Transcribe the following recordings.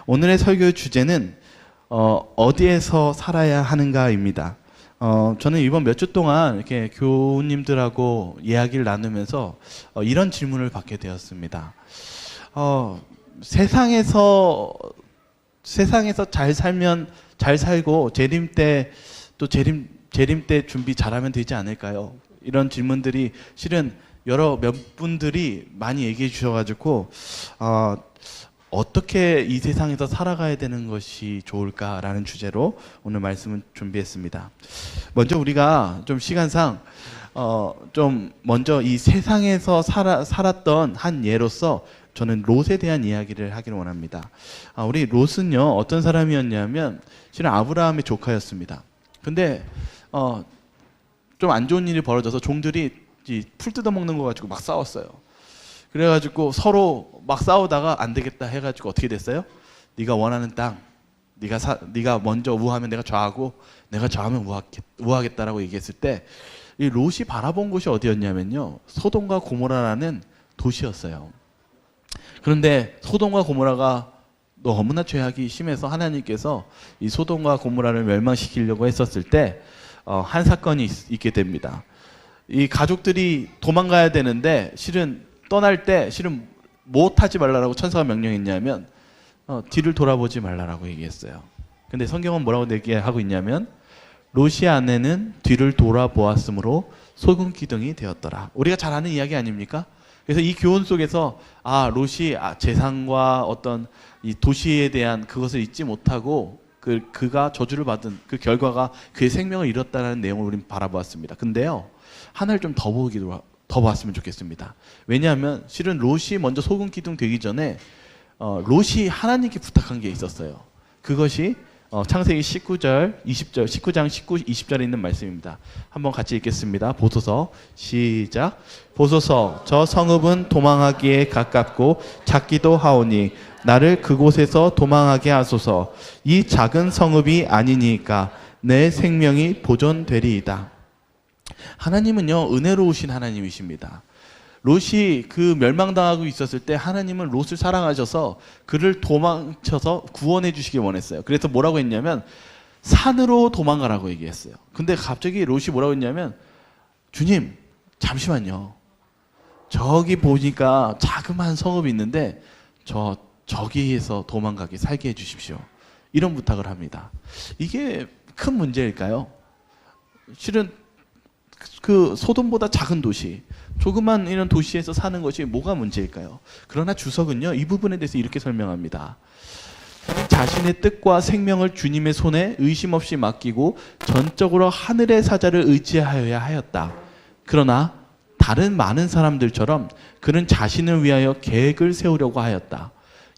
오늘의 설교 주제는 어디에서 살아야 하는가입니다. 저는 이번 몇 주 동안 이렇게 교우님들하고 이야기를 나누면서 이런 질문을 받게 되었습니다. 세상에서 잘 살면 잘 살고 재림 때 또 재림 때 준비 잘하면 되지 않을까요? 이런 질문들이 실은 몇 분들이 많이 얘기해 주셔가지고 어떻게 이 세상에서 살아가야 되는 것이 좋을까라는 주제로 오늘 말씀을 준비했습니다. 먼저 우리가 좀 시간상 좀 먼저 이 세상에서 살았던 한 예로서 저는 롯에 대한 이야기를 하기를 원합니다. 우리 롯은요 어떤 사람이었냐면 실은 아브라함의 조카였습니다. 근데 좀 안 좋은 일이 벌어져서 종들이 풀 뜯어먹는 거 가지고 막 싸웠어요. 그래가지고 서로 막 싸우다가 안 되겠다 해가지고 어떻게 됐어요? 네가 원하는 땅, 네가 먼저 우하면 내가 좌하고 내가 좌하면 우하겠다라고 얘기했을 때 이 롯이 바라본 곳이 어디였냐면요 소돔과 고모라라는 도시였어요. 그런데 소돔과 고모라가 너무나 죄악이 심해서 하나님께서 이 소돔과 고모라를 멸망시키려고 했었을 때 한 사건이 있게 됩니다. 이 가족들이 도망가야 되는데 실은 떠날 때 실은 못하지 말라고 천사가 명령했냐면 뒤를 돌아보지 말라라고 얘기했어요. 근데 성경은 뭐라고 얘기하고 있냐면 롯의 아내는 뒤를 돌아보았으므로 소금 기둥이 되었더라. 우리가 잘 아는 이야기 아닙니까? 그래서 이 교훈 속에서 롯이 재산과 어떤 이 도시에 대한 그것을 잊지 못하고 그가 저주를 받은 그 결과가 그의 생명을 잃었다는 내용을 우리는 바라보았습니다. 근데요 하나를 좀 더 봤으면 좋겠습니다. 왜냐하면 실은 롯이 먼저 소금 기둥 되기 전에 롯이 하나님께 부탁한 게 있었어요. 그것이 창세기 19장 19, 20절에 있는 말씀입니다. 한번 같이 읽겠습니다. 보소서 시작. 보소서 저 성읍은 도망하기에 가깝고 작기도 하오니 나를 그곳에서 도망하게 하소서. 이 작은 성읍이 아니니까 내 생명이 보존되리이다. 하나님은요 은혜로우신 하나님이십니다. 롯이 그 멸망당하고 있었을 때 하나님은 롯을 사랑하셔서 그를 도망쳐서 구원해 주시기 원했어요. 그래서 뭐라고 했냐면 산으로 도망가라고 얘기했어요. 근데 갑자기 롯이 뭐라고 했냐면 주님 잠시만요. 저기 보니까 자그마한 성읍이 있는데 저기에서 도망가게 살게 해주십시오. 이런 부탁을 합니다. 이게 큰 문제일까요? 실은 그 소돔보다 작은 도시, 조그만 이런 도시에서 사는 것이 뭐가 문제일까요? 그러나 주석은요 이 부분에 대해서 이렇게 설명합니다. 자신의 뜻과 생명을 주님의 손에 의심 없이 맡기고 전적으로 하늘의 사자를 의지하여야 하였다. 그러나 다른 많은 사람들처럼 그는 자신을 위하여 계획을 세우려고 하였다.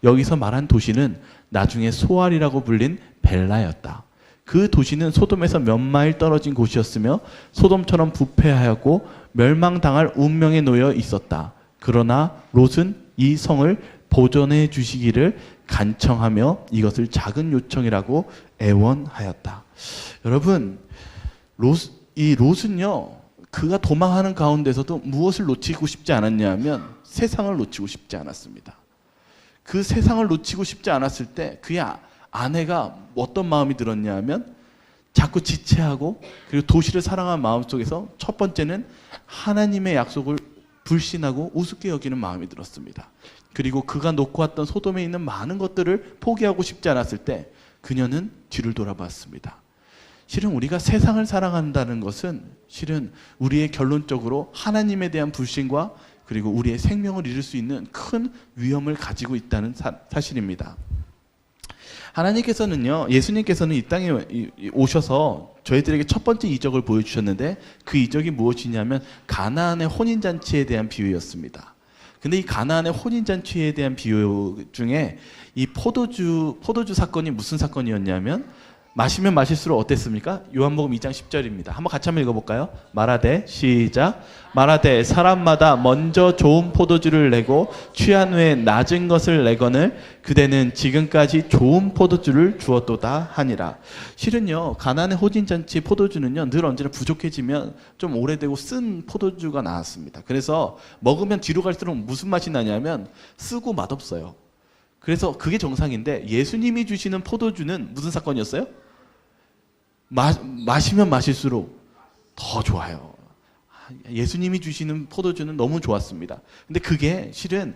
여기서 말한 도시는 나중에 소알이라고 불린 벨라였다. 그 도시는 소돔에서 몇 마일 떨어진 곳이었으며 소돔처럼 부패하였고 멸망당할 운명에 놓여 있었다. 그러나 롯은 이 성을 보존해 주시기를 간청하며 이것을 작은 요청이라고 애원하였다. 여러분, 롯은요 그가 도망하는 가운데서도 무엇을 놓치고 싶지 않았냐면 세상을 놓치고 싶지 않았습니다. 그 세상을 놓치고 싶지 않았을 때 그의 아내가 어떤 마음이 들었냐 하면 자꾸 지체하고 그리고 도시를 사랑하는 마음 속에서 첫 번째는 하나님의 약속을 불신하고 우습게 여기는 마음이 들었습니다. 그리고 그가 놓고 왔던 소돔에 있는 많은 것들을 포기하고 싶지 않았을 때 그녀는 뒤를 돌아봤습니다. 실은 우리가 세상을 사랑한다는 것은 실은 우리의 결론적으로 하나님에 대한 불신과 그리고 우리의 생명을 잃을 수 있는 큰 위험을 가지고 있다는 사실입니다. 하나님께서는요, 예수님께서는 이 땅에 오셔서 저희들에게 첫 번째 이적을 보여주셨는데 그 이적이 무엇이냐면 가나안의 혼인잔치에 대한 비유였습니다. 근데 이 가나안의 혼인잔치에 대한 비유 중에 이 포도주 사건이 무슨 사건이었냐면 마시면 마실수록 어땠습니까? 요한복음 2장 10절입니다. 한번 같이 한번 읽어볼까요? 말하되 시작. 말하되 사람마다 먼저 좋은 포도주를 내고 취한 후에 낮은 것을 내거늘 그대는 지금까지 좋은 포도주를 주었도다 하니라. 실은요 가나안의 혼인잔치 포도주는요 늘 언제나 부족해지면 좀 오래되고 쓴 포도주가 나왔습니다. 그래서 먹으면 뒤로 갈수록 무슨 맛이 나냐면 쓰고 맛없어요. 그래서 그게 정상인데 예수님이 주시는 포도주는 무슨 사건이었어요? 마시면 마실수록 더 좋아요. 예수님이 주시는 포도주는 너무 좋았습니다. 근데 그게 실은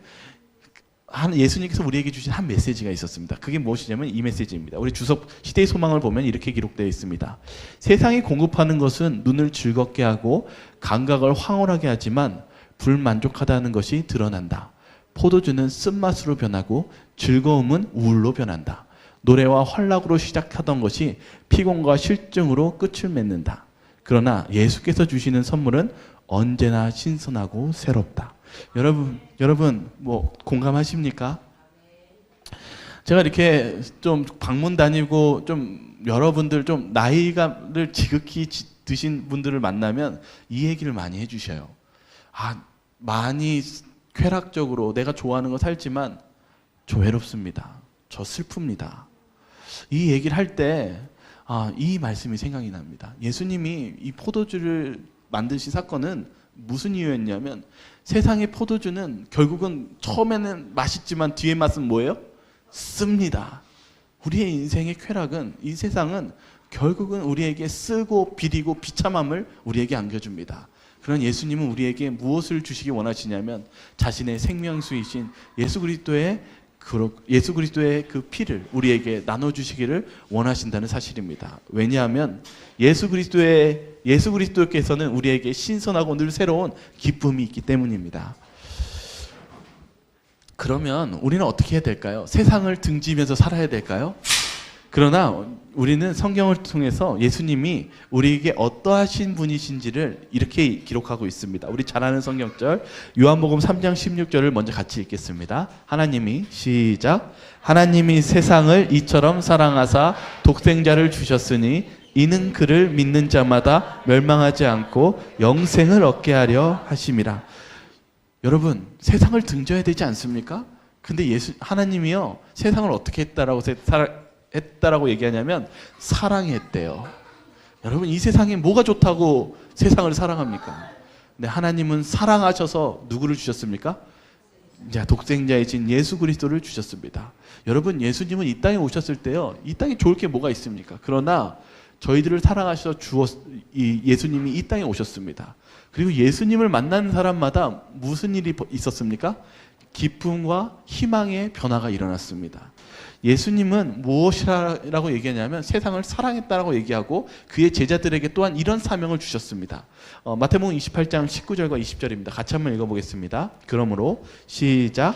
예수님께서 우리에게 주신 한 메시지가 있었습니다. 그게 무엇이냐면 이 메시지입니다. 우리 주석 시대의 소망을 보면 이렇게 기록되어 있습니다. 세상이 공급하는 것은 눈을 즐겁게 하고 감각을 황홀하게 하지만 불만족하다는 것이 드러난다. 포도주는 쓴맛으로 변하고 즐거움은 우울로 변한다. 노래와 환락으로 시작하던 것이 피곤과 실증으로 끝을 맺는다. 그러나 예수께서 주시는 선물은 언제나 신선하고 새롭다. 여러분 뭐 공감하십니까? 제가 이렇게 좀 방문 다니고 좀 여러분들 좀 나이가를 지극히 드신 분들을 만나면 이 얘기를 많이 해주셔요. 많이 쾌락적으로 내가 좋아하는 거 살지만 저 외롭습니다. 저 슬픕니다. 이 얘기를 할 때 이 말씀이 생각이 납니다. 예수님이 이 포도주를 만드신 사건은 무슨 이유였냐면 세상의 포도주는 결국은 처음에는 맛있지만 뒤에 맛은 뭐예요? 씁니다. 우리의 인생의 쾌락은 이 세상은 결국은 우리에게 쓰고 비리고 비참함을 우리에게 안겨줍니다. 그런 예수님은 우리에게 무엇을 주시기 원하시냐면 자신의 생명수이신 예수 그리스도의 그 피를 우리에게 나눠주시기를 원하신다는 사실입니다. 왜냐하면 예수 그리스도께서는 우리에게 신선하고 늘 새로운 기쁨이 있기 때문입니다. 그러면 우리는 어떻게 해야 될까요? 세상을 등지면서 살아야 될까요? 그러나 우리는 성경을 통해서 예수님이 우리에게 어떠하신 분이신지를 이렇게 기록하고 있습니다. 우리 잘 아는 성경절 요한복음 3장 16절을 먼저 같이 읽겠습니다. 하나님이 시작. 하나님이 세상을 이처럼 사랑하사 독생자를 주셨으니 이는 그를 믿는 자마다 멸망하지 않고 영생을 얻게 하려 하심이라. 여러분 세상을 등져야 되지 않습니까? 근데 하나님이요 세상을 어떻게 했다라고 얘기하냐면 사랑했대요. 여러분 이 세상에 뭐가 좋다고 세상을 사랑합니까? 근데 하나님은 사랑하셔서 누구를 주셨습니까? 독생자이신 예수 그리스도를 주셨습니다. 여러분 예수님은 이 땅에 오셨을 때요 이 땅에 좋을 게 뭐가 있습니까? 그러나 저희들을 사랑하셔서 예수님이 이 땅에 오셨습니다. 그리고 예수님을 만나는 사람마다 무슨 일이 있었습니까? 기쁨과 희망의 변화가 일어났습니다. 예수님은 무엇이라고 얘기하냐면 세상을 사랑했다라고 얘기하고 그의 제자들에게 또한 이런 사명을 주셨습니다. 마태복음 28장 19절과 20절입니다. 같이 한번 읽어보겠습니다. 그러므로 시작.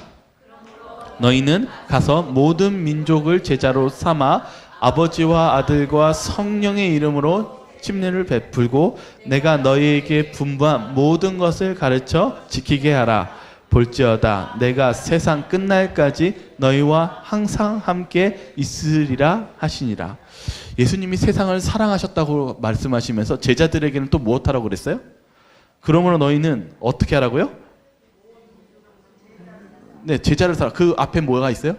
너희는 가서 모든 민족을 제자로 삼아 아버지와 아들과 성령의 이름으로 침례를 베풀고 내가 너희에게 분부한 모든 것을 가르쳐 지키게 하라. 볼지어다 내가 세상 끝날까지 너희와 항상 함께 있으리라 하시니라. 예수님이 세상을 사랑하셨다고 말씀하시면서 제자들에게는 또 무엇하라고 그랬어요? 그러므로 너희는 어떻게 하라고요? 네, 제자를 사라. 그 앞에 뭐가 있어요?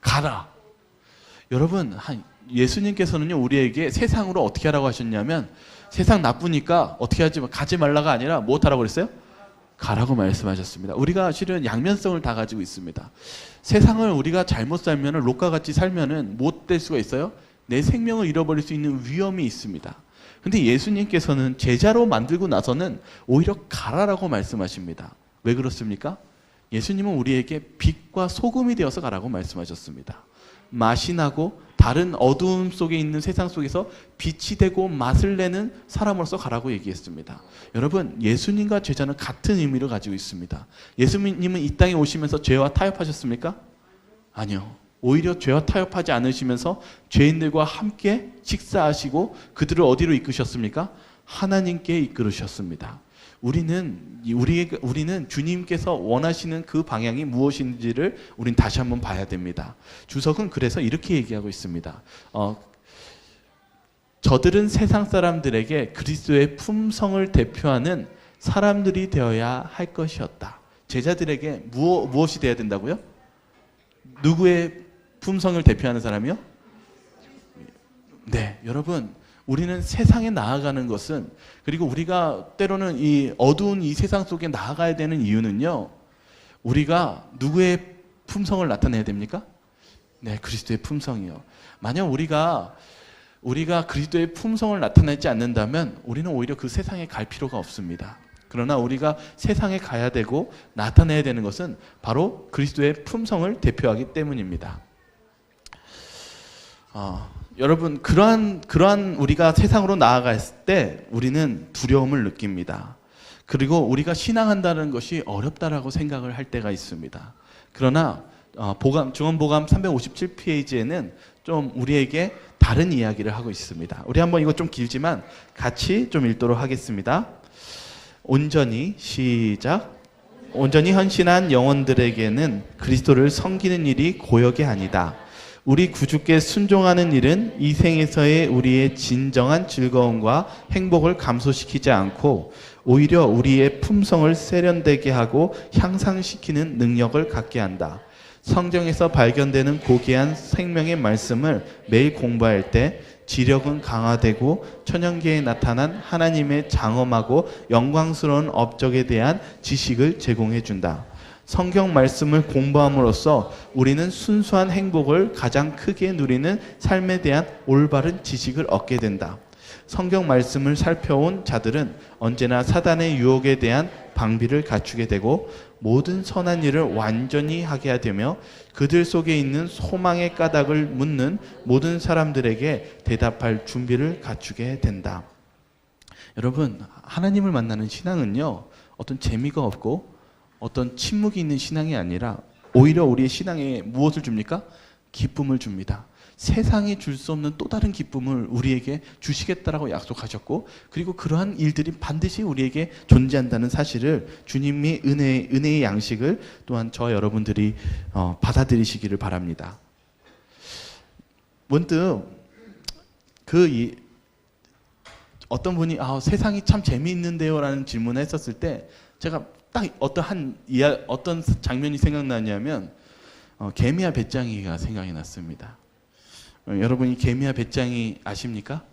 가라. 여러분 예수님께서는요 우리에게 세상으로 어떻게 하라고 하셨냐면 세상 나쁘니까 어떻게 하지 가지 말라가 아니라 무엇하라고 그랬어요? 가라고 말씀하셨습니다. 우리가 실은 양면성을 다 가지고 있습니다. 세상을 우리가 잘못 살면 롯과 같이 살면은 못 될 수가 있어요. 내 생명을 잃어버릴 수 있는 위험이 있습니다. 근데 예수님께서는 제자로 만들고 나서는 오히려 가라라고 말씀하십니다. 왜 그렇습니까? 예수님은 우리에게 빛과 소금이 되어서 가라고 말씀하셨습니다. 맛이 나고 다른 어두움 속에 있는 세상 속에서 빛이 되고 맛을 내는 사람으로서 가라고 얘기했습니다. 여러분 예수님과 제자는 같은 의미를 가지고 있습니다. 예수님은 이 땅에 오시면서 죄와 타협하셨습니까? 아니요. 오히려 죄와 타협하지 않으시면서 죄인들과 함께 식사하시고 그들을 어디로 이끄셨습니까? 하나님께 이끌으셨습니다. 우리는 주님께서 원하시는 그 방향이 무엇인지를 우린 다시 한번 봐야 됩니다. 주석은 그래서 이렇게 얘기하고 있습니다. 저들은 세상 사람들에게 그리스도의 품성을 대표하는 사람들이 되어야 할 것이었다. 제자들에게 무엇이 되어야 된다고요? 누구의 품성을 대표하는 사람이요? 네, 여러분 우리는 세상에 나아가는 것은 그리고 우리가 때로는 이 어두운 이 세상 속에 나아가야 되는 이유는요. 우리가 누구의 품성을 나타내야 됩니까? 네, 그리스도의 품성이요. 만약 우리가 그리스도의 품성을 나타내지 않는다면 우리는 오히려 그 세상에 갈 필요가 없습니다. 그러나 우리가 세상에 가야 되고 나타내야 되는 것은 바로 그리스도의 품성을 대표하기 때문입니다. 여러분, 그러한 우리가 세상으로 나아갔을 때 우리는 두려움을 느낍니다. 그리고 우리가 신앙한다는 것이 어렵다라고 생각을 할 때가 있습니다. 그러나 중언보감 357페이지에는 좀 우리에게 다른 이야기를 하고 있습니다. 우리 한번 이거 좀 길지만 같이 좀 읽도록 하겠습니다. 온전히 시작. 온전히 헌신한 영혼들에게는 그리스도를 섬기는 일이 고역이 아니다. 우리 구주께 순종하는 일은 이 생에서의 우리의 진정한 즐거움과 행복을 감소시키지 않고 오히려 우리의 품성을 세련되게 하고 향상시키는 능력을 갖게 한다. 성경에서 발견되는 고귀한 생명의 말씀을 매일 공부할 때 지력은 강화되고 천연계에 나타난 하나님의 장엄하고 영광스러운 업적에 대한 지식을 제공해 준다. 성경 말씀을 공부함으로써 우리는 순수한 행복을 가장 크게 누리는 삶에 대한 올바른 지식을 얻게 된다. 성경 말씀을 살펴온 자들은 언제나 사단의 유혹에 대한 방비를 갖추게 되고 모든 선한 일을 완전히 하게 되며 그들 속에 있는 소망의 까닭을 묻는 모든 사람들에게 대답할 준비를 갖추게 된다. 여러분, 하나님을 만나는 신앙은요, 어떤 재미가 없고 어떤 침묵이 있는 신앙이 아니라 오히려 우리의 신앙에 무엇을 줍니까? 기쁨을 줍니다. 세상이 줄 수 없는 또 다른 기쁨을 우리에게 주시겠다라고 약속하셨고, 그리고 그러한 일들이 반드시 우리에게 존재한다는 사실을 주님이 은혜의 양식을 또한 저 여러분들이 받아들이시기를 바랍니다. 문득 어떤 분이 세상이 참 재미있는데요 라는 질문을 했었을 때 제가 딱 어떤 장면이 생각나냐면 개미와 배짱이가 생각이 났습니다. 여러분이 개미와 배짱이 아십니까?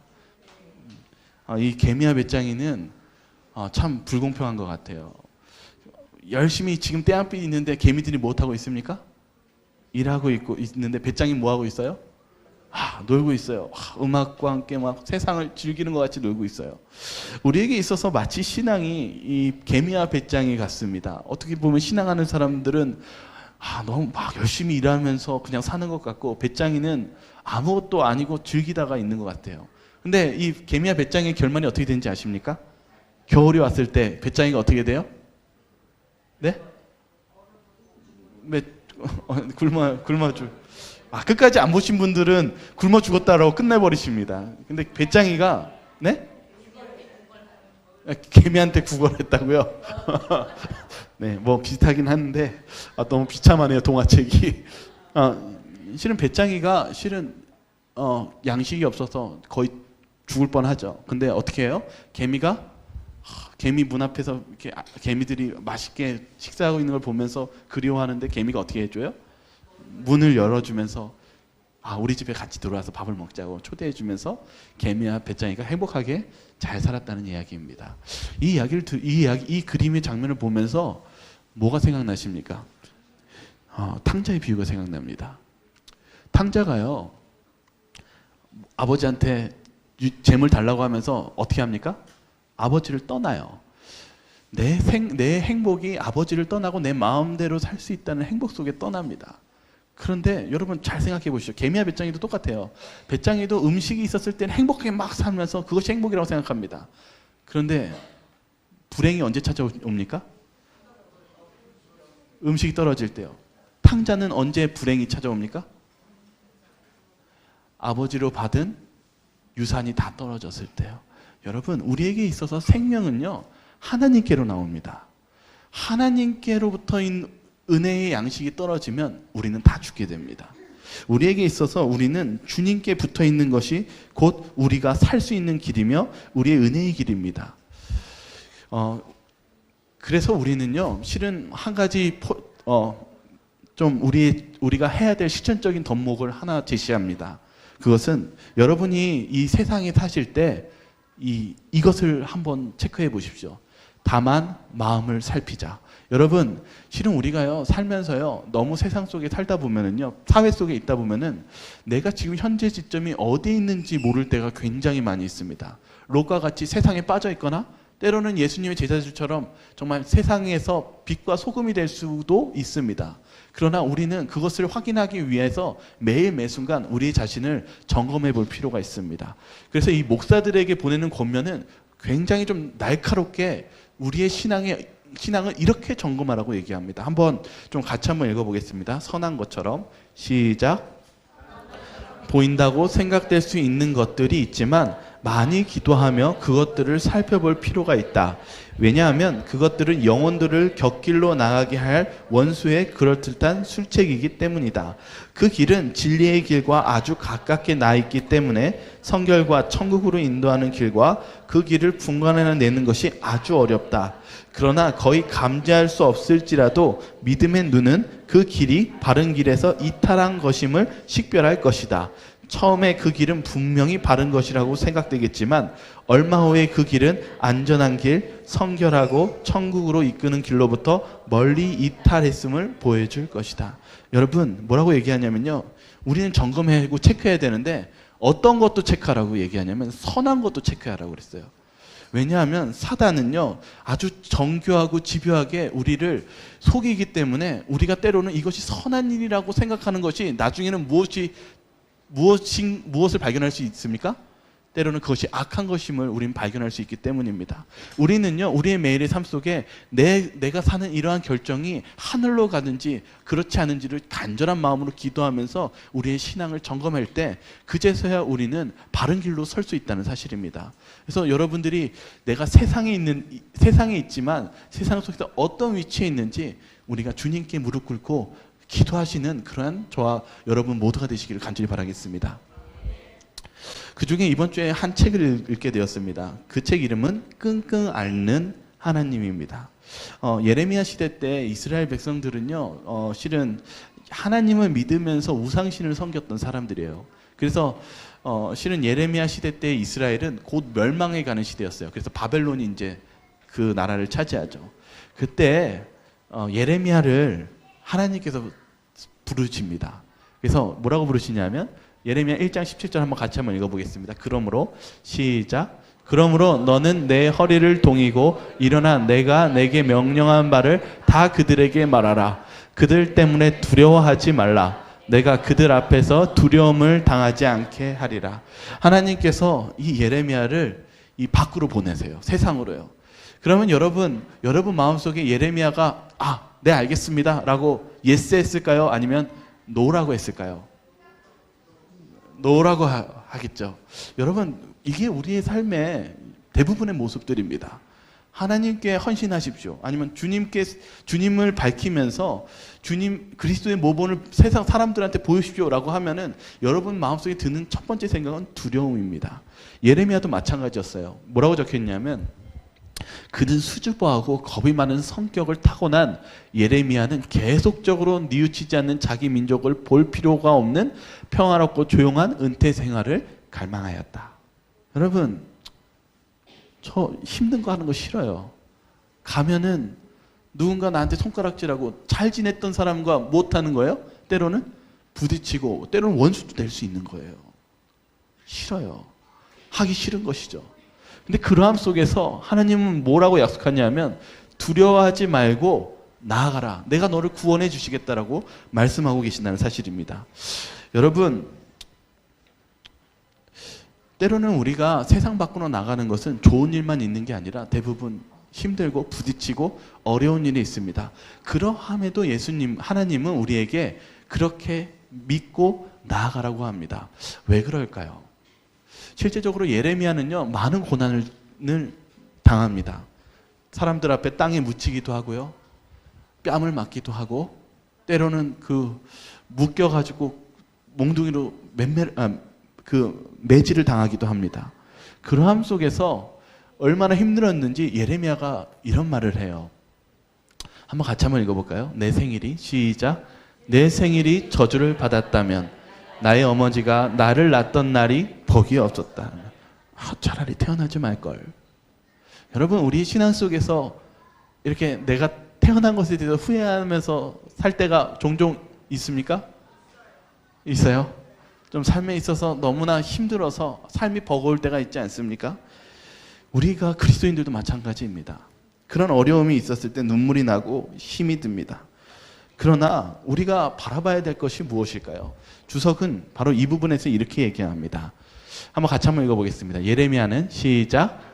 이 개미와 배짱이는 참 불공평한 것 같아요. 열심히 지금 떼안빛 있는데 개미들이 못하고 있습니까? 일하고 있는데 배짱이 뭐하고 있어요? 놀고 있어요. 음악과 함께 막 세상을 즐기는 것 같이 놀고 있어요. 우리에게 있어서 마치 신앙이 이 개미와 배짱이 같습니다. 어떻게 보면 신앙하는 사람들은 너무 막 열심히 일하면서 그냥 사는 것 같고, 배짱이는 아무것도 아니고 즐기다가 있는 것 같아요. 근데 이 개미와 배짱이의 결말이 어떻게 되는지 아십니까? 겨울이 왔을 때 배짱이가 어떻게 돼요? 네? 굶어 죽. 끝까지 안 보신 분들은 굶어 죽었다라고 끝내버리십니다. 근데 배짱이가 네? 개미한테 구걸했다고요? 네, 뭐 비슷하긴 한데 너무 비참하네요, 동화책이. 실은 배짱이가 양식이 없어서 거의 죽을 뻔하죠. 근데 어떻게 해요? 개미 문 앞에서 이렇게 개미들이 맛있게 식사하고 있는 걸 보면서 그리워하는데 개미가 어떻게 해줘요? 문을 열어주면서 우리 집에 같이 들어와서 밥을 먹자고 초대해주면서 개미와 배짱이가 행복하게 잘 살았다는 이야기입니다. 이 그림의 장면을 보면서 뭐가 생각나십니까? 탕자의 비유가 생각납니다. 탕자가요, 아버지한테 재물 달라고 하면서 어떻게 합니까? 아버지를 떠나요. 내 행복이 아버지를 떠나고 내 마음대로 살 수 있다는 행복 속에 떠납니다. 그런데 여러분 잘 생각해 보시죠. 개미와 배짱이도 똑같아요. 배짱이도 음식이 있었을 때는 행복하게 막 살면서 그것이 행복이라고 생각합니다. 그런데 불행이 언제 찾아옵니까? 음식이 떨어질 때요. 탕자는 언제 불행이 찾아옵니까? 아버지로 받은 유산이 다 떨어졌을 때요. 여러분, 우리에게 있어서 생명은요, 하나님께로 나옵니다. 하나님께로부터 은혜의 양식이 떨어지면 우리는 다 죽게 됩니다. 우리에게 있어서 우리는 주님께 붙어 있는 것이 곧 우리가 살 수 있는 길이며 우리의 은혜의 길입니다. 그래서 우리는요, 실은 한 가지 좀 우리가 해야 될 실천적인 덕목을 하나 제시합니다. 그것은 여러분이 이 세상에 사실 때 이것을 한번 체크해 보십시오. 다만 마음을 살피자. 여러분, 실은 우리가요, 살면서요, 너무 세상 속에 살다 보면은요, 사회 속에 있다 보면은 내가 지금 현재 지점이 어디에 있는지 모를 때가 굉장히 많이 있습니다. 롯과 같이 세상에 빠져 있거나 때로는 예수님의 제자들처럼 정말 세상에서 빛과 소금이 될 수도 있습니다. 그러나 우리는 그것을 확인하기 위해서 매일 매순간 우리 자신을 점검해 볼 필요가 있습니다. 그래서 이 목사들에게 보내는 권면은 굉장히 좀 날카롭게 우리의 신앙을 이렇게 점검하라고 얘기합니다. 한번 좀 같이 한번 읽어보겠습니다. 선한 것처럼 시작. 보인다고 생각될 수 있는 것들이 있지만 많이 기도하며 그것들을 살펴볼 필요가 있다. 왜냐하면 그것들은 영혼들을 곁길로 나가게 할 원수의 그럴듯한 술책이기 때문이다. 그 길은 진리의 길과 아주 가깝게 나 있기 때문에 성결과 천국으로 인도하는 길과 그 길을 분간해내는 것이 아주 어렵다. 그러나 거의 감지할 수 없을지라도 믿음의 눈은 그 길이 바른 길에서 이탈한 것임을 식별할 것이다. 처음에 그 길은 분명히 바른 것이라고 생각되겠지만 얼마 후에 그 길은 안전한 길, 성결하고 천국으로 이끄는 길로부터 멀리 이탈했음을 보여줄 것이다. 여러분, 뭐라고 얘기하냐면요, 우리는 점검하고 체크해야 되는데 어떤 것도 체크하라고 얘기하냐면 선한 것도 체크하라고 그랬어요. 왜냐하면 사단은요, 아주 정교하고 집요하게 우리를 속이기 때문에 우리가 때로는 이것이 선한 일이라고 생각하는 것이 나중에는 무엇을 발견할 수 있습니까? 때로는 그것이 악한 것임을 우리는 발견할 수 있기 때문입니다. 우리는요, 우리의 매일의 삶 속에 내가 사는 이러한 결정이 하늘로 가든지 그렇지 않은지를 간절한 마음으로 기도하면서 우리의 신앙을 점검할 때 그제서야 우리는 바른 길로 설 수 있다는 사실입니다. 그래서 여러분들이 내가 세상에 있지만 세상 속에서 어떤 위치에 있는지 우리가 주님께 무릎 꿇고 기도하시는 그러한 저와 여러분 모두가 되시기를 간절히 바라겠습니다. 그 중에 이번 주에 한 책을 읽게 되었습니다. 그 책 이름은 끙끙 앓는 하나님입니다. 예레미야 시대 때 이스라엘 백성들은요, 실은 하나님을 믿으면서 우상신을 섬겼던 사람들이에요. 그래서 실은 예레미야 시대 때 이스라엘은 곧 멸망해 가는 시대였어요. 그래서 바벨론이 이제 그 나라를 차지하죠. 그때 예레미야를 하나님께서 부르십니다. 그래서 뭐라고 부르시냐면 예레미야 1장 17절 한번 같이 한번 읽어보겠습니다. 그러므로 시작. 그러므로 너는 내 허리를 동이고 일어나 내가 내게 명령한 바를 다 그들에게 말하라. 그들 때문에 두려워하지 말라. 내가 그들 앞에서 두려움을 당하지 않게 하리라. 하나님께서 이 예레미야를 이 밖으로 보내세요. 세상으로요. 그러면 여러분 마음속에 예레미야가 네 알겠습니다 라고 예스 했을까요? 아니면 노라고 했을까요? 노라고 하겠죠. 여러분, 이게 우리의 삶의 대부분의 모습들입니다. 하나님께 헌신하십시오. 아니면 주님을 밝히면서 주님 그리스도의 모본을 세상 사람들한테 보여주십시오라고 하면은 여러분 마음속에 드는 첫 번째 생각은 두려움입니다. 예레미야도 마찬가지였어요. 뭐라고 적혀있냐면 그는 수줍어하고 겁이 많은 성격을 타고난 예레미야는 계속적으로 뉘우치지 않는 자기 민족을 볼 필요가 없는 평화롭고 조용한 은퇴 생활을 갈망하였다. 여러분, 저 힘든 거 하는 거 싫어요. 가면은 누군가 나한테 손가락질하고 잘 지냈던 사람과 못하는 거예요? 때로는 부딪히고 때로는 원수도 될 수 있는 거예요. 싫어요. 하기 싫은 것이죠. 근데 그러함 속에서 하나님은 뭐라고 약속하냐면 두려워하지 말고 나아가라. 내가 너를 구원해 주시겠다라고 말씀하고 계신다는 사실입니다. 여러분, 때로는 우리가 세상 밖으로 나가는 것은 좋은 일만 있는 게 아니라 대부분 힘들고 부딪히고 어려운 일이 있습니다. 그러함에도 하나님은 우리에게 그렇게 믿고 나아가라고 합니다. 왜 그럴까요? 실제적으로 예레미야는요, 많은 고난을 당합니다. 사람들 앞에 땅에 묻히기도 하고요, 뺨을 맞기도 하고, 때로는 묶여가지고 몽둥이로 매질을 당하기도 합니다. 그러함 속에서 얼마나 힘들었는지 예레미야가 이런 말을 해요. 한번 같이 한번 읽어볼까요? 내 생일이 시작. 내 생일이 저주를 받았다면 나의 어머니가 나를 낳던 날이 복이 없었다. 차라리 태어나지 말걸. 여러분, 우리 신앙 속에서 이렇게 내가 태어난 것에 대해서 후회하면서 살 때가 종종 있습니까? 있어요? 좀 삶에 있어서 너무나 힘들어서 삶이 버거울 때가 있지 않습니까? 우리가 그리스도인들도 마찬가지입니다. 그런 어려움이 있었을 때 눈물이 나고 힘이 듭니다. 그러나 우리가 바라봐야 될 것이 무엇일까요? 주석은 바로 이 부분에서 이렇게 얘기합니다. 한번 같이 한번 읽어보겠습니다. 예레미야는 시작.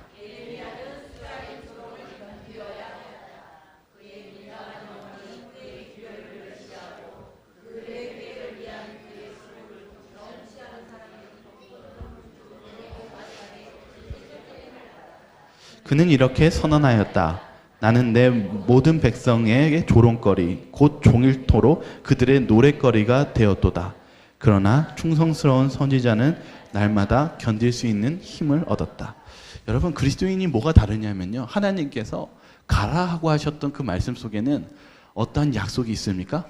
그는 이렇게 선언하였다. 나는 내 모든 백성에게 조롱거리 곧 종일토록 그들의 노랫거리가 되었도다. 그러나 충성스러운 선지자는 날마다 견딜 수 있는 힘을 얻었다. 여러분, 그리스도인이 뭐가 다르냐면요, 하나님께서 가라 하고 하셨던 그 말씀 속에는 어떠한 약속이 있습니까?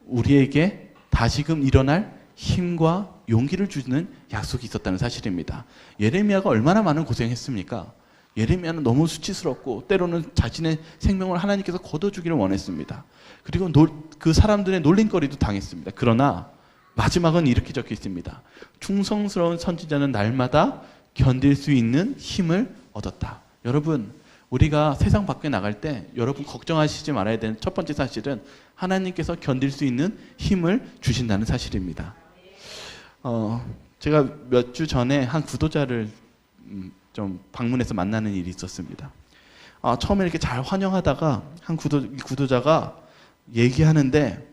우리에게 다시금 일어날 힘과 용기를 주는 약속이 있었다는 사실입니다. 예레미야가 얼마나 많은 고생했습니까? 예레미야는 너무 수치스럽고 때로는 자신의 생명을 하나님께서 거둬주기를 원했습니다. 그리고 그 사람들의 놀림거리도 당했습니다. 그러나 마지막은 이렇게 적혀 있습니다. 충성스러운 선지자는 날마다 견딜 수 있는 힘을 얻었다. 여러분, 우리가 세상 밖에 나갈 때 여러분 걱정하시지 말아야 되는 첫 번째 사실은 하나님께서 견딜 수 있는 힘을 주신다는 사실입니다. 제가 몇 주 전에 한 구도자를 좀 방문해서 만나는 일이 있었습니다. 처음에 이렇게 잘 환영하다가 한 구도자가 얘기하는데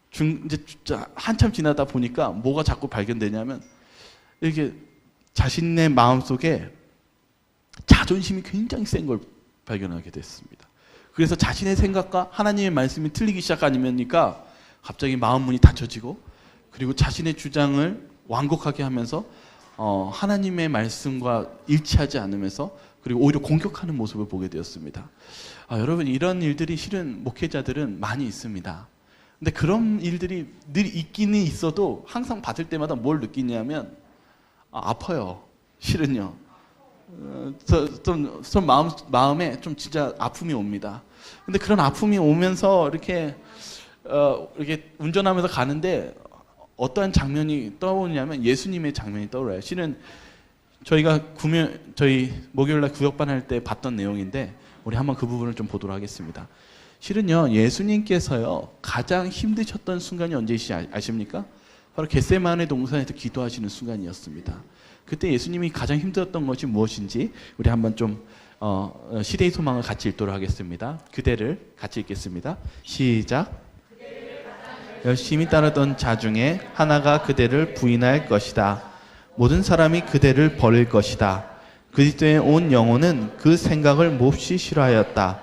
이제 한참 지나다 보니까 뭐가 자꾸 발견되냐면 이렇게 자신의 마음속에 자존심이 굉장히 센 걸 발견하게 됐습니다. 그래서 자신의 생각과 하나님의 말씀이 틀리기 시작하니까 갑자기 마음 문이 닫혀지고, 그리고 자신의 주장을 완곡하게 하면서 하나님의 말씀과 일치하지 않으면서, 그리고 오히려 공격하는 모습을 보게 되었습니다. 여러분, 이런 일들이 실은 목회자들은 많이 있습니다. 근데 그런 일들이 늘 있기는 있어도 항상 받을 때마다 뭘 느끼냐면 아파요. 실은요. 좀 마음에 좀 진짜 아픔이 옵니다. 근데 그런 아픔이 오면서 이렇게 운전하면서 가는데 어떠한 장면이 떠오르냐면 예수님의 장면이 떠올라요. 실은 저희가 저희 목요일날 구역반 할 때 봤던 내용인데 우리 한번 그 부분을 좀 보도록 하겠습니다. 실은요, 예수님께서요 가장 힘드셨던 순간이 언제이시 아십니까? 바로 겟세마네 동산에서 기도하시는 순간이었습니다. 그때 예수님이 가장 힘들었던 것이 무엇인지 우리 한번 좀 시대의 소망을 같이 읽도록 하겠습니다. 그대를 같이 읽겠습니다. 시작. 열심히 따르던 자 중에 하나가 그대를 부인할 것이다. 모든 사람이 그대를 버릴 것이다. 그리스도의 온 영혼은 그 생각을 몹시 싫어하였다.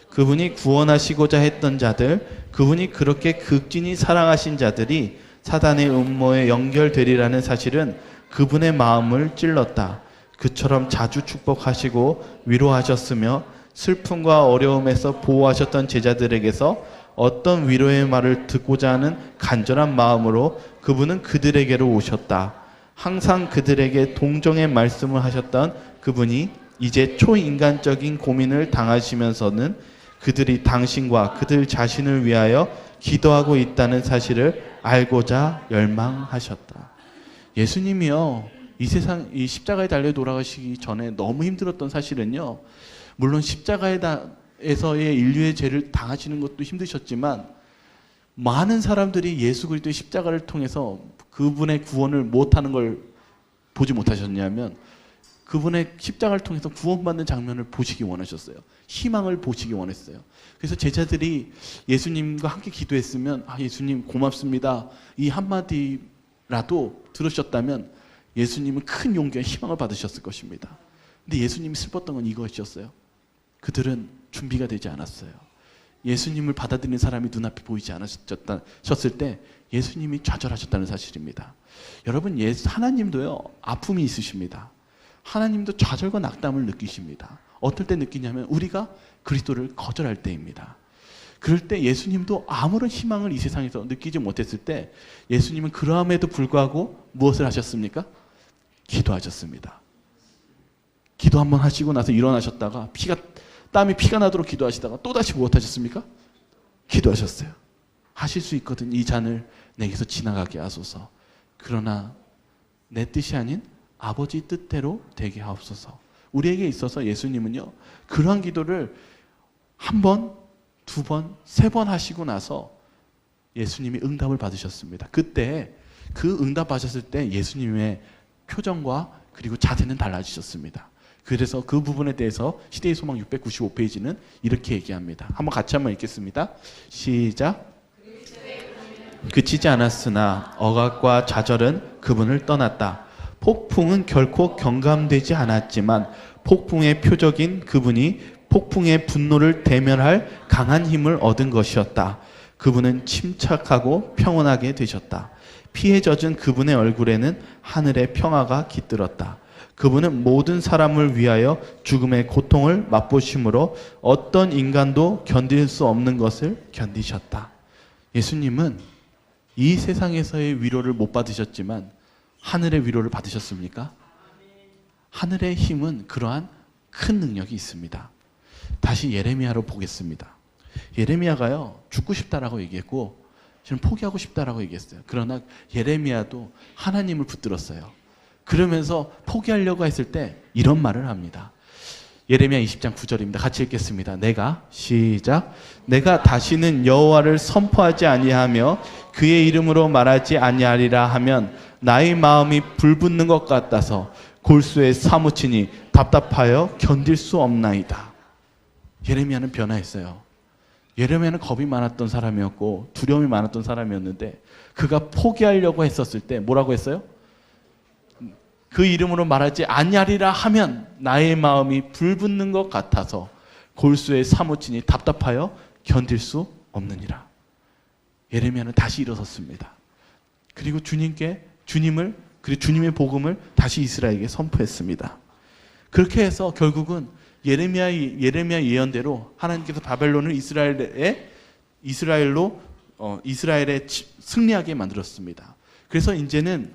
그분이 구원하시고자 했던 자들, 그분이 그렇게 극진히 사랑하신 자들이 사단의 음모에 연결되리라는 사실은 그분의 마음을 찔렀다. 그처럼 자주 축복하시고 위로하셨으며 슬픔과 어려움에서 보호하셨던 제자들에게서 어떤 위로의 말을 듣고자 하는 간절한 마음으로 그분은 그들에게로 오셨다. 항상 그들에게 동정의 말씀을 하셨던 그분이 이제 초인간적인 고민을 당하시면서는 그들이 당신과 그들 자신을 위하여 기도하고 있다는 사실을 알고자 열망하셨다. 예수님이요, 이 세상 이 십자가에 달려 돌아가시기 전에 너무 힘들었던 사실은요, 물론 십자가에서의 인류의 죄를 당하시는 것도 힘드셨지만 많은 사람들이 예수 그리스도의 십자가를 통해서 그분의 구원을 못하는 걸 보지 못하셨냐면 그분의 십자가를 통해서 구원받는 장면을 보시기 원하셨어요. 희망을 보시기 원했어요. 그래서 제자들이 예수님과 함께 기도했으면 예수님 고맙습니다, 이 한마디라도 들으셨다면 예수님은 큰 용기와 희망을 받으셨을 것입니다. 근데 예수님이 슬펐던 건 이것이었어요. 그들은 준비가 되지 않았어요. 예수님을 받아들이는 사람이 눈앞에 보이지 않으셨을 때 예수님이 좌절하셨다는 사실입니다. 여러분, 하나님도요 아픔이 있으십니다. 하나님도 좌절과 낙담을 느끼십니다. 어떨 때 느끼냐면 우리가 그리스도를 거절할 때입니다. 그럴 때 예수님도 아무런 희망을 이 세상에서 느끼지 못했을 때 예수님은 그러함에도 불구하고 무엇을 하셨습니까? 기도하셨습니다. 기도 한번 하시고 나서 일어나셨다가 피가 땀이 피가 나도록 기도하시다가 또다시 무엇하셨습니까? 기도하셨어요. 하실 수 있거든. 이 잔을 내게서 지나가게 하소서. 그러나 내 뜻이 아닌 아버지 뜻대로 되게 하옵소서. 우리에게 있어서 예수님은요, 그러한 기도를 한 번, 두 번, 세 번 하시고 나서 예수님이 응답을 받으셨습니다. 그때 그 응답 받으셨을 때 예수님의 표정과 그리고 자세는 달라지셨습니다. 그래서 그 부분에 대해서 시대의 소망 695페이지는 이렇게 얘기합니다. 같이 한번 읽겠습니다. 시작. 그치지 않았으나 억압과 좌절은 그분을 떠났다. 폭풍은 결코 경감되지 않았지만 폭풍의 표적인 그분이 폭풍의 분노를 대면할 강한 힘을 얻은 것이었다. 그분은 침착하고 평온하게 되셨다. 피에 젖은 그분의 얼굴에는 하늘의 평화가 깃들었다. 그분은 모든 사람을 위하여 죽음의 고통을 맛보심으로 어떤 인간도 견딜 수 없는 것을 견디셨다. 예수님은 이 세상에서의 위로를 못 받으셨지만 하늘의 위로를 받으셨습니까? 하늘의 힘은 그러한 큰 능력이 있습니다. 다시 예레미야로 보겠습니다. 예레미야가요, 죽고 싶다라고 얘기했고 지금 포기하고 싶다라고 얘기했어요. 그러나 예레미야도 하나님을 붙들었어요. 그러면서 포기하려고 했을 때 이런 말을 합니다. 예레미야 20장 9절입니다. 같이 읽겠습니다. 시작. 내가 다시는 여호와를 선포하지 아니하며 그의 이름으로 말하지 아니하리라 하면 나의 마음이 불붙는 것 같아서 골수에 사무치니 답답하여 견딜 수 없나이다. 예레미야는 변화했어요. 예레미야는 겁이 많았던 사람이었고 두려움이 많았던 사람이었는데 그가 포기하려고 했었을 때 뭐라고 했어요? 그 이름으로 말하지 아니하리라 하면 나의 마음이 불붙는 것 같아서 골수에 사무치니 답답하여 견딜 수 없느니라. 예레미야는 다시 일어섰습니다. 그리고 그리고 주님의 복음을 다시 이스라엘에게 선포했습니다. 그렇게 해서 결국은 예레미야 예언대로 하나님께서 바벨론을 이스라엘로 이스라엘에 승리하게 만들었습니다. 그래서 이제는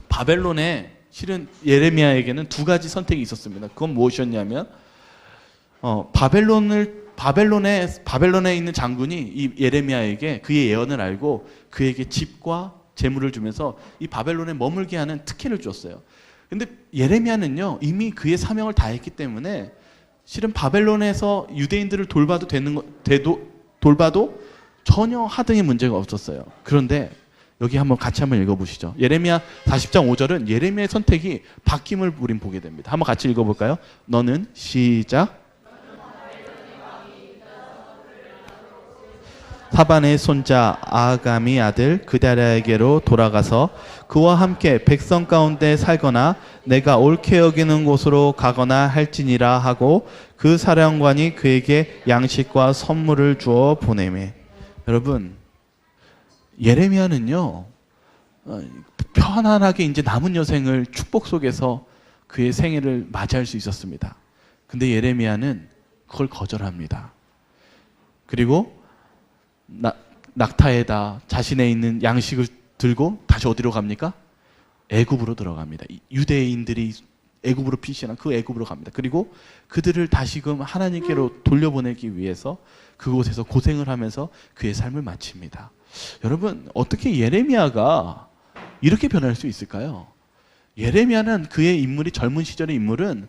바벨론에 실은 예레미야에게는 두 가지 선택이 있었습니다. 그건 무엇이었냐면 바벨론에 있는 장군이 이 예레미야에게 그의 예언을 알고 그에게 집과 재물을 주면서 이 바벨론에 머물게 하는 특혜를 줬어요. 근데 예레미야는요, 이미 그의 사명을 다했기 때문에 실은 바벨론에서 유대인들을 돌봐도 전혀 하등의 문제가 없었어요. 그런데 여기 같이 한번 읽어보시죠. 예레미야 40장 5절은 예레미야의 선택이 바뀜을 우린 보게 됩니다. 한번 같이 읽어볼까요? 너는 시작. 사반의 손자 아하감이 아들 그다랴에게로 돌아가서 그와 함께 백성 가운데 살거나 내가 옳게 여기는 곳으로 가거나 할지니라 하고 그 사령관이 그에게 양식과 선물을 주어 보내매. 여러분, 예레미야는요, 편안하게 이제 남은 여생을 축복 속에서 그의 생애를 맞이할 수 있었습니다. 근데 예레미야는 그걸 거절합니다. 그리고 낙타에다 자신의 있는 양식을 들고 다시 어디로 갑니까? 애굽으로 들어갑니다. 유대인들이 애굽으로 피신한 그 애굽으로 갑니다. 그리고 그들을 다시금 하나님께로 돌려보내기 위해서 그곳에서 고생을 하면서 그의 삶을 마칩니다. 여러분, 어떻게 예레미야가 이렇게 변할 수 있을까요? 예레미야는 그의 인물이 젊은 시절의 인물은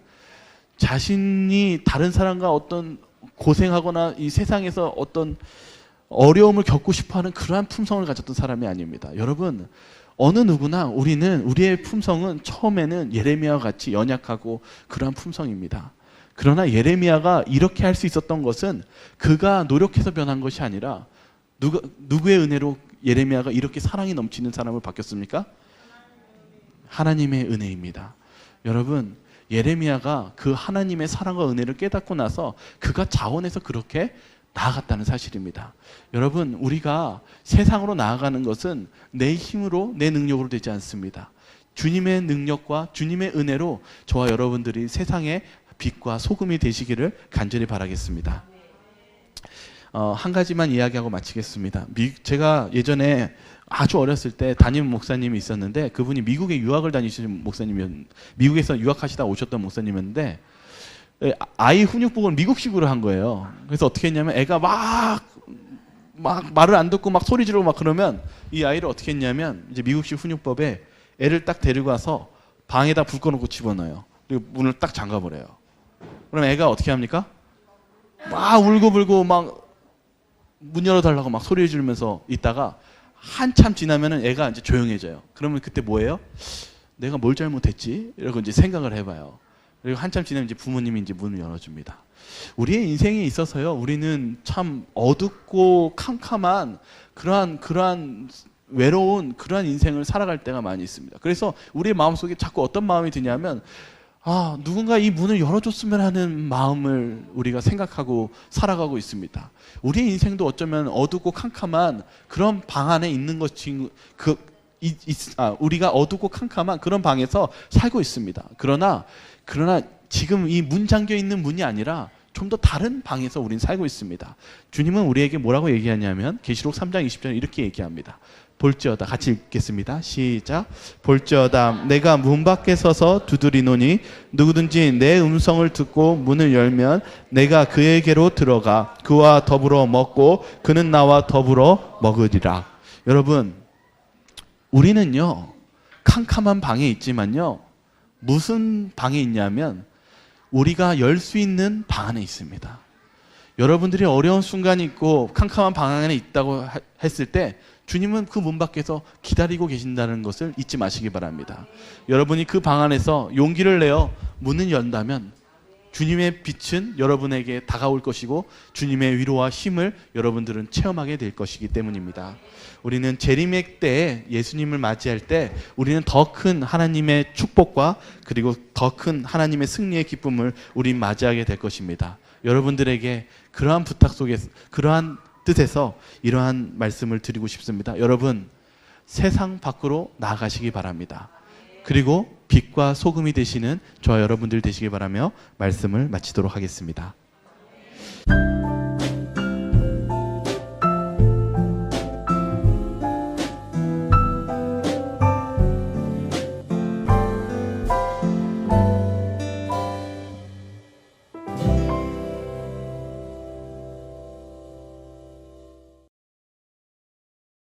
자신이 다른 사람과 어떤 고생하거나 이 세상에서 어떤 어려움을 겪고 싶어하는 그러한 품성을 가졌던 사람이 아닙니다. 여러분, 어느 누구나 우리의 품성은 처음에는 예레미야와 같이 연약하고 그러한 품성입니다. 그러나 예레미야가 이렇게 할 수 있었던 것은 그가 노력해서 변한 것이 아니라 누구의 은혜로 예레미야가 이렇게 사랑이 넘치는 사람을 바뀌었습니까? 하나님의 은혜입니다. 여러분, 예레미야가 그 하나님의 사랑과 은혜를 깨닫고 나서 그가 자원해서 그렇게 나아갔다는 사실입니다. 여러분, 우리가 세상으로 나아가는 것은 내 힘으로 내 능력으로 되지 않습니다. 주님의 능력과 주님의 은혜로 저와 여러분들이 세상의 빛과 소금이 되시기를 간절히 바라겠습니다. 한 가지만 이야기하고 마치겠습니다. 제가 예전에 아주 어렸을 때 담임 목사님이 있었는데 그분이 미국에 유학을 다니시는 목사님이었는데 미국에서 유학하시다 오셨던 목사님이었는데 아이 훈육복을 미국식으로 한 거예요. 그래서 어떻게 했냐면 애가 막 말을 안 듣고 막 소리 지르고 막 그러면 이 아이를 어떻게 했냐면 이제 미국식 훈육법에 애를 딱 데리고 와서 방에다 불 꺼놓고 집어넣어요. 그리고 문을 딱 잠가버려요. 그럼 애가 어떻게 합니까? 막 울고불고 막 문 열어달라고 막 소리 지르면서 있다가 한참 지나면은 애가 이제 조용해져요. 그러면 그때 뭐예요? 내가 뭘 잘못했지? 이러고 이제 생각을 해봐요. 그리고 한참 지나면 이제 부모님이 이제 문을 열어줍니다. 우리의 인생에 있어서요, 우리는 참 어둡고 캄캄한 그러한 외로운 그러한 인생을 살아갈 때가 많이 있습니다. 그래서 우리의 마음속에 자꾸 어떤 마음이 드냐면 누군가 이 문을 열어줬으면 하는 마음을 우리가 생각하고 살아가고 있습니다. 우리의 인생도 어쩌면 어둡고 캄캄한 그런 방 안에 있는 것이 우리가 어둡고 캄캄한 그런 방에서 살고 있습니다. 그러나 지금 이 문 잠겨 있는 문이 아니라 좀 더 다른 방에서 우리는 살고 있습니다. 주님은 우리에게 뭐라고 얘기하냐면 계시록 3장 20절에 이렇게 얘기합니다. 볼지어다, 같이 읽겠습니다. 시작. 볼지어다 내가 문 밖에 서서 두드리노니 누구든지 내 음성을 듣고 문을 열면 내가 그에게로 들어가 그와 더불어 먹고 그는 나와 더불어 먹으리라. 여러분, 우리는요 캄캄한 방에 있지만요 무슨 방에 있냐면 우리가 열 수 있는 방 안에 있습니다. 여러분들이 어려운 순간이 있고 캄캄한 방 안에 있다고 했을 때 주님은 그 문 밖에서 기다리고 계신다는 것을 잊지 마시기 바랍니다. 여러분이 그 방 안에서 용기를 내어 문을 연다면 주님의 빛은 여러분에게 다가올 것이고 주님의 위로와 힘을 여러분들은 체험하게 될 것이기 때문입니다. 우리는 재림의 때에 예수님을 맞이할 때 우리는 더 큰 하나님의 축복과 그리고 더 큰 하나님의 승리의 기쁨을 우린 맞이하게 될 것입니다. 여러분들에게 그러한 부탁 속에서 그러한 뜻에서 이러한 말씀을 드리고 싶습니다. 여러분, 세상 밖으로 나가시기 바랍니다. 그리고 빛과 소금이 되시는 저와 여러분들 되시기 바라며 말씀을 마치도록 하겠습니다.